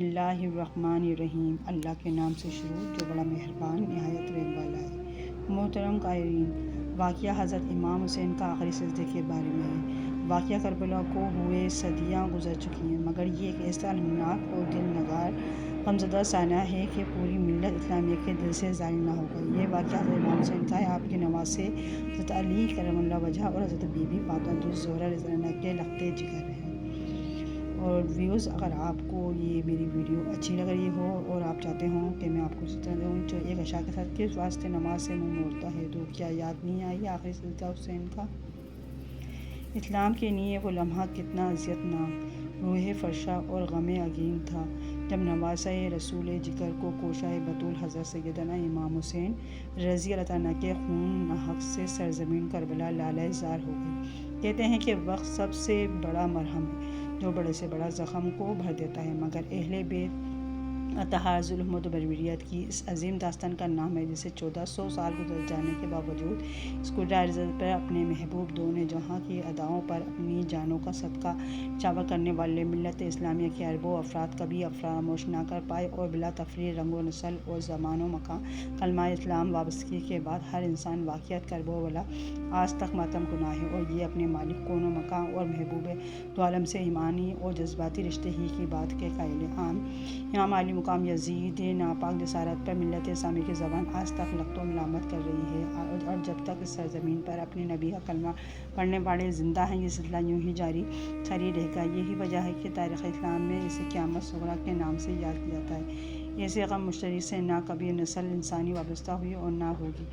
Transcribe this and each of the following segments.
اللہ الرحمن الرحیم، اللہ کے نام سے شروع جو بڑا مہربان نہایت رحم والا ہے۔ محترم قائرین، واقعہ حضرت امام حسین کا آخری سجدے کے بارے میں ہے۔ واقعہ کربلا کو ہوئے صدیاں گزر چکی ہیں، مگر یہ ایک ایسا المناک اور دل نگار غمزدہ سانحہ ہے کہ پوری ملت اسلامیہ کے دل سے زائل نہ ہوگا۔ یہ واقعہ حضرت امام حسین کا ہے، آپ کے نواسے حضرت علی کرم اللہ وجہہ اور حضرت بی بی فاطمہ الزہرا رضی اللہ عنہا کے لخت جگر ہیں۔ اور ویوز، اگر آپ کو یہ میری ویڈیو اچھی لگ رہی ہو اور آپ چاہتے ہوں کہ میں آپ کو ستر دوں جو ایک اشعار کے ساتھ کس واسطے نماز سے منہ موڑتا ہے، تو کیا یاد نہیں آئی آخری سجدہ حسین کا؟ اسلام کے لیے وہ لمحہ کتنا اذیت ناک، روح فرشا اور غم عظیم تھا، جب نواسہ رسول جگر کو کوشہ بطول حضرت سیدنا امام حسین رضی اللہ عنہ کے خون ناحق سے سرزمین کربلا لالہ زار ہو گئی۔ کہتے ہیں کہ وقت سب سے بڑا مرہم ہے جو بڑے سے بڑا زخم کو بھر دیتا ہے، مگر اہل بیت اطہار ظلم و بربریت کی اس عظیم داستان کا نام ہے، جسے 1400 سال گزر جانے کے باوجود اس قرآن پر اپنے محبوب دونوں جہاں کی اداؤں پر اپنی جانوں کا صدقہ چاور کرنے والے ملت اسلامیہ کے اربوں افراد کبھی فراموش نہ کر پائے، اور بلا تفریق رنگ و نسل اور زمان و مکان کلمہ اسلام وابستگی کے بعد ہر انسان واقعات کربلا آج تک ماتم کناں ہے، اور یہ اپنے مالک کون و مکان اور محبوب دو عالم سے ایمانی اور جذباتی رشتے ہی کی بات کے قائل ہیں۔ امام علی مقام یزید ناپاک جسارت پر ملت اسلامی کی زبان آج تک لغت و ملامت کر رہی ہے، اور جب تک اس سرزمین پر اپنے نبی کا کلمہ پڑھنے والے زندہ ہیں، یہ سلسلہ یوں ہی جاری رہے گا۔ یہی وجہ ہے کہ تاریخ اسلام میں اسے قیامت صغریٰ کے نام سے یاد کیا جاتا ہے۔ ایسے غم مشترک سے نہ کبھی نسل انسانی وابستہ ہوئی اور نہ ہوگی،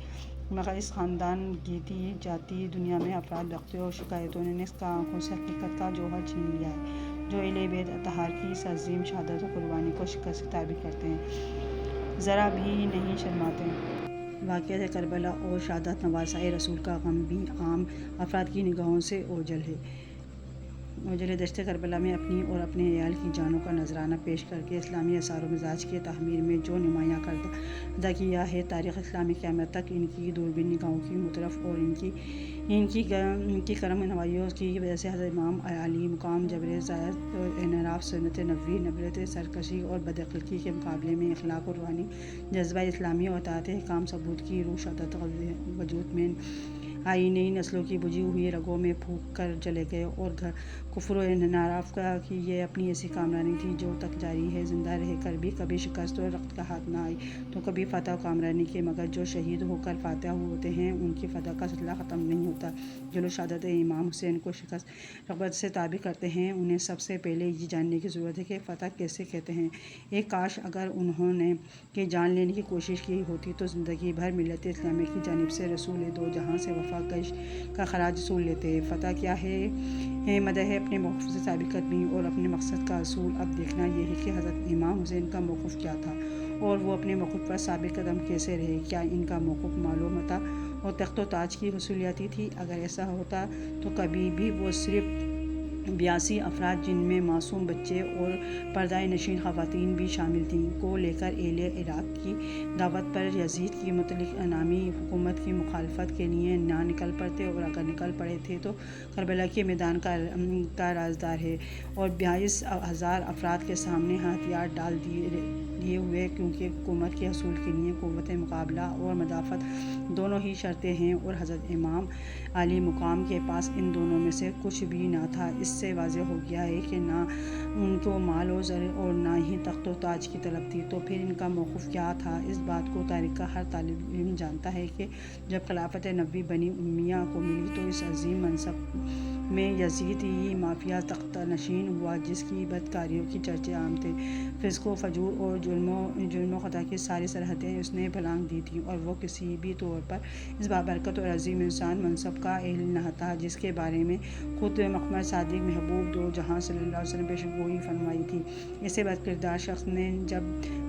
مگر اس خاندان گیتی جاتی دنیا میں افراد رقصوں اور شکایتوں نے اس کا آنکھوں سے حقیقت کا جوہر چھین لیا ہے، جو اہل بیت اطہار کی اس عظیم شہادت و قربانی کو شکست کی تعبیر کرتے ہیں، ذرا بھی نہیں شرماتے۔ واقعہ کربلا اور شہادت نواسہ رسول کا غم بھی عام افراد کی نگاہوں سے اوجھل ہے۔ دشت کربلا میں اپنی اور اپنے عیال کی جانوں کا نذرانہ پیش کر کے اسلامی اثار و مزاج کی تعمیر میں جو نمایاں کردار ادا کیا ہے، تاریخ اسلامی قیامت تک ان کی دوربین نگاہوں کی مترف اور ان کی کرم نوائیوں کی وجہ سے حضرت امام علی مقام جبر ذات اور انحراف سنت نبوی، نبرت سرکشی اور بداخلاقی کے مقابلے میں اخلاق و روحانی جذبہ اسلامی اور اطاعت حکام ثبوت کی روح شہادت وجود میں آئی، نئی نسلوں کی بجھی ہوئی رگوں میں پھونک کر جلے گئے، اور کفر و انحراف کی یہ اپنی ایسی کامرانی تھی جو تک جاری ہے، زندہ رہ کر بھی کبھی شکست اور رخت کا ہاتھ نہ آئی تو کبھی فتح و کامرانی کے، مگر جو شہید ہو کر فاتح ہوتے ہیں ان کی فتح کا سلسلہ ختم نہیں ہوتا۔ جو لوگ شہادت امام حسین کو شکست رغبت سے تعبیر کرتے ہیں، انہیں سب سے پہلے یہ جاننے کی ضرورت ہے کہ فتح کسے کہتے ہیں۔ ایک کاش اگر انہوں نے کہ جان لینے کی کوشش کی ہوتی تو زندگی بھر ملت اسلامیہ کی جانب سے رسول دو جہاں سے وفا کا خراج وصول لیتے۔ فتح کیا ہے؟ مدح اپنے موقف سے ثابت قدمی اور اپنے مقصد کا حصول۔ اب دیکھنا یہ ہے کہ حضرت امام حسین کا موقف کیا تھا، اور وہ اپنے موقف پر ثابت قدم کیسے رہے۔ کیا ان کا موقف مال و متاع اور تخت و تاج کی حصولیابی تھی؟ اگر ایسا ہوتا تو کبھی بھی وہ صرف 82 افراد، جن میں معصوم بچے اور پردہ نشین خواتین بھی شامل تھیں، کو لے کر اہل عراق کی دعوت پر یزید کی مطلق انعامی حکومت کی مخالفت کے لیے نہ نکل پڑتے، اور اگر نکل پڑے تھے تو کربلا کے میدان کا رازدار ہے، اور 22,000 افراد کے سامنے ہتھیار ڈال دیے ہوئے، کیونکہ حکومت کے حصول کے لیے قوت مقابلہ اور مدافعت دونوں ہی شرطیں ہیں، اور حضرت امام علی مقام کے پاس ان دونوں میں سے کچھ بھی نہ تھا۔ اس سے واضح ہو گیا ہے کہ نہ ان کو مال و زر اور نہ ہی تخت و تاج کی طلب تھی، تو پھر ان کا موقف کیا تھا؟ اس بات کو تاریخ کا ہر طالب علم جانتا ہے کہ جب خلافت نبوی بنی امیہ کو ملی تو اس عظیم منصب میں یزید ہی مافیا تخت نشین ہوا، جس کی بدکاریوں کے چرچے عام تھے۔ فسق و فجور اور ظلم و خطا کی ساری سرحدیں اس نے پھلانگ دی تھیں، اور وہ کسی بھی طور پر اس بابرکت اور عظیم انسان منصب کا اہل نہ تھا، جس کے بارے میں خود محمد صادق محبوب دو جہاں صلی اللہ علیہ وسلم پیشن گوئی فرمائی تھی۔ ایسے بدکردار شخص نے جب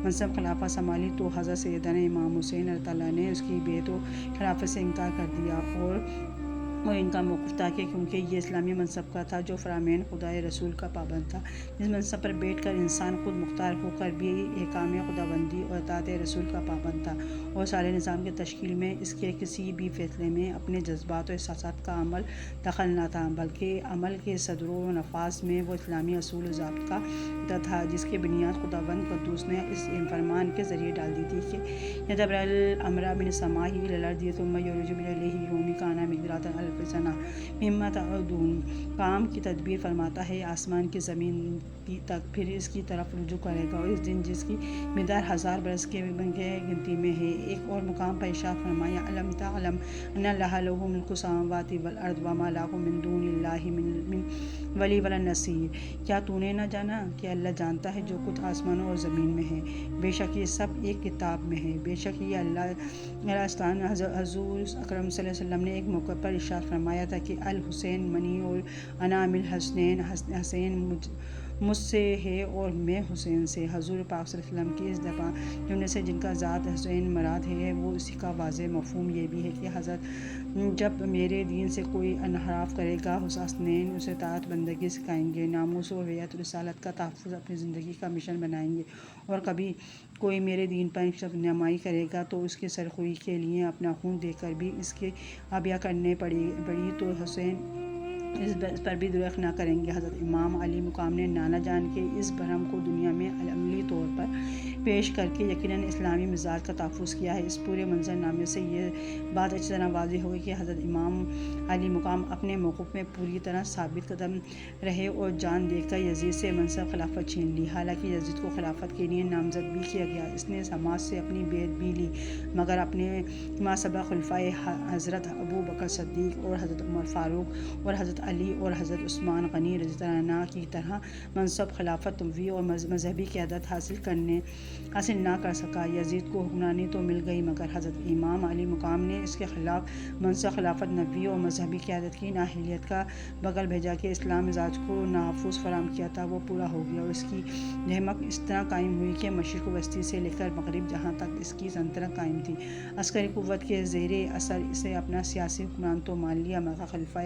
منصب خلافت سنبھالی تو حضرت سیدنا امام حسین رضی اللہ عنہ نے اس کی بیعت و خلافت سے انکار کر دیا، اور اور ان کا موقف تھا کہ کیونکہ یہ اسلامی منصب کا تھا جو فرامین خدا رسول کا پابند تھا، اس منصب پر بیٹھ کر انسان خود مختار ہو کر بھی احکام خداوندی اور اطاعت رسول کا پابند تھا، اور سارے نظام کی تشکیل میں اس کے کسی بھی فیصلے میں اپنے جذبات و احساسات کا عمل دخل نہ تھا، بلکہ عمل کے صدر و نفاذ میں وہ اسلامی اصول و ضابطہ تھا جس کی بنیاد خداوند قدوس نے اس فرمان کے ذریعے ڈال دی تھی کہ یدبر الامر من السماء الی الارض ثم یعرج الیہ یوم کان مقدارہ الف سنہ مما تعدون، کام کی تدبیر فرماتا ہے آسمان کی زمین تک، پھر اس کی طرف رجوع کرے گا، اور اس دن جس کی مقدار 1000 برس کے گنتی میں ہے۔ ایک اور مقام پر ارشاد فرمایا الم تعلم ان اللہ لہ ملک السماوات والارض وما لہ من دون اللہ من ولی ولا نصیر، کیا تو نے نہ جانا کہ اللہ جانتا ہے جو کچھ آسمانوں اور زمین میں ہے، بے شک یہ سب ایک کتاب میں ہے، بے شک یہ اللہ استعان۔ حضور اکرم صلی اللہ علیہ وسلم نے ایک موقع پر ارشاد فرمایا تھا کہ الحسین منی انا من الحسنین، حسین مجھ سے ہے اور میں حسین سے۔ حضور پاک صلی اللہ علیہ وسلم کی اس دفعہ جملے سے جن کا ذات حسین مراد ہے وہ اسی کا واضح مفہوم یہ بھی ہے کہ حضرت جب میرے دین سے کوئی انحراف کرے گا، حسنین اسے اطاعت بندگی سکھائیں گے، ناموس و حیات رسالت کا تحفظ اپنی زندگی کا مشن بنائیں گے، اور کبھی کوئی میرے دین پر شک نمائی کرے گا تو اس کی سرخوئی کے لیے اپنا خون دے کر بھی اس کی آبیہ کرنے پڑی تو حسین اس پر بھی درخت نہ کریں گے۔ حضرت امام علی مقام نے نانا جان کے اس بھرم کو دنیا میں عملی طور پر پیش کر کے یقیناً اسلامی مزاج کا تحفظ کیا ہے۔ اس پورے منظر نامے سے یہ بات اچھی طرح واضح ہوگی کہ حضرت امام علی مقام اپنے موقف میں پوری طرح ثابت قدم رہے اور جان دے کر یزید سے منصب خلافت چھین لی۔ حالانکہ یزید کو خلافت کے لیے نامزد بھی کیا گیا، اس نے حماس سے اپنی بیعت بھی لی، مگر اپنے ماسبق خلفائے حضرت ابو بکر صدیق اور حضرت عمر فاروق اور حضرت علی اور حضرت عثمان غنی رضی اللہ عنہ کی طرح منصب خلافت طبی اور مذہبی قیادت حاصل نہ کر سکا۔ یزید کو حکمرانی تو مل گئی مگر حضرت امام علی مقام نے اس کے خلاف منصب خلافت نبوی اور مذہبی قیادت کی نااہلیت کا بغل بھیجا کہ اسلام مزاج کو نافذ فراہم کیا تھا وہ پورا ہو گیا، اور اس کی دھمک اس طرح قائم ہوئی کہ مشرق وسطی سے لے کر مغرب جہاں تک اس کی سلطنت قائم تھی، عسکری قوت کے زیر اثر اسے اپنا سیاسی حکمران تو مان لیا مگر خلیفہ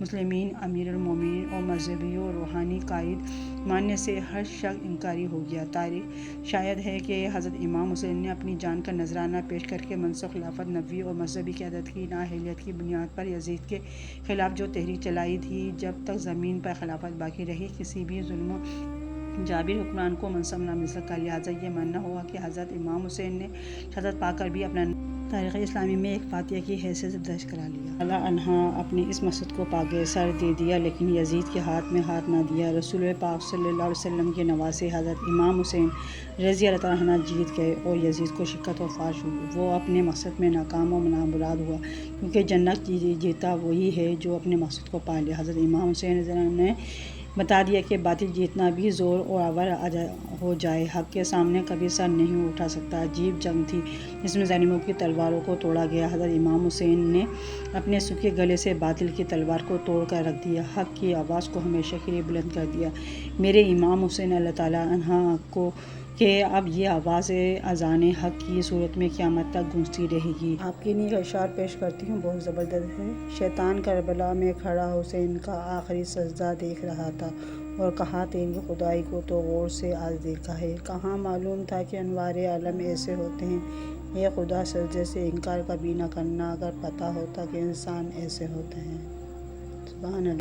مسلمین، امیر المومنین اور مذہبی و روحانی قائد ماننے سے ہر شخص انکاری ہو گیا۔ تاریخ شاہد ہے کہ حضرت امام حسین نے اپنی جان کا نذرانہ پیش کر کے منصب خلافت نبوی اور مذہبی قیادت کی نااہلیت کی بنیاد پر یزید کے خلاف جو تحریک چلائی تھی، جب تک زمین پر خلافت باقی رہی کسی بھی ظالم و جابر حکمران کو منصب نہ مل سکا، لہٰذا یہ ماننا ہوگا کہ حضرت امام حسین نے شہادت پا کر بھی اپنا تاریخ اسلامی میں ایک فاتح کی حیثیت درج کرا لیا۔ اللہ عنہ اپنے اس مقصد کو پاگے سر دے دیا لیکن یزید کے ہاتھ میں ہاتھ نہ دیا۔ رسول پاک صلی اللہ علیہ وسلم کے نواسے حضرت امام حسین رضی اللہ عنہ جیت گئے اور یزید کو شکست و فاش ہوئی، وہ اپنے مقصد میں ناکام و نامراد ہوا، کیونکہ جنت جیتا وہی ہے جو اپنے مقصد کو پا لے۔ حضرت امام حسین رضی اللہ عنہ نے بتا دیا کہ باطل جتنا بھی زور اور آور ہو جائے حق کے سامنے کبھی سر نہیں اٹھا سکتا۔ عجیب جنگ تھی جس میں ظالموں کی تلواروں کو توڑا گیا۔ حضرت امام حسین نے اپنے سوکھے گلے سے باطل کی تلوار کو توڑ کر رکھ دیا، حق کی آواز کو ہمیشہ کے لیے بلند کر دیا۔ میرے امام حسین اللہ تعالیٰ عنہ کو کہ اب یہ آواز اذان حق کی صورت میں قیامت تک گونجتی رہے گی۔ آپ کے لیے ایک اشعار پیش کرتی ہوں، بہت زبردست ہے۔ شیطان کربلا میں کھڑا حسین کا آخری سجدہ دیکھ رہا تھا اور کہا تیری خدائی کو تو غور سے آج دیکھا ہے، کہاں معلوم تھا کہ انوار عالم ایسے ہوتے ہیں، اے خدا سجدے سے انکار کبھی نہ کرنا، اگر پتہ ہوتا کہ انسان ایسے ہوتے ہیں۔ سبحان اللہ۔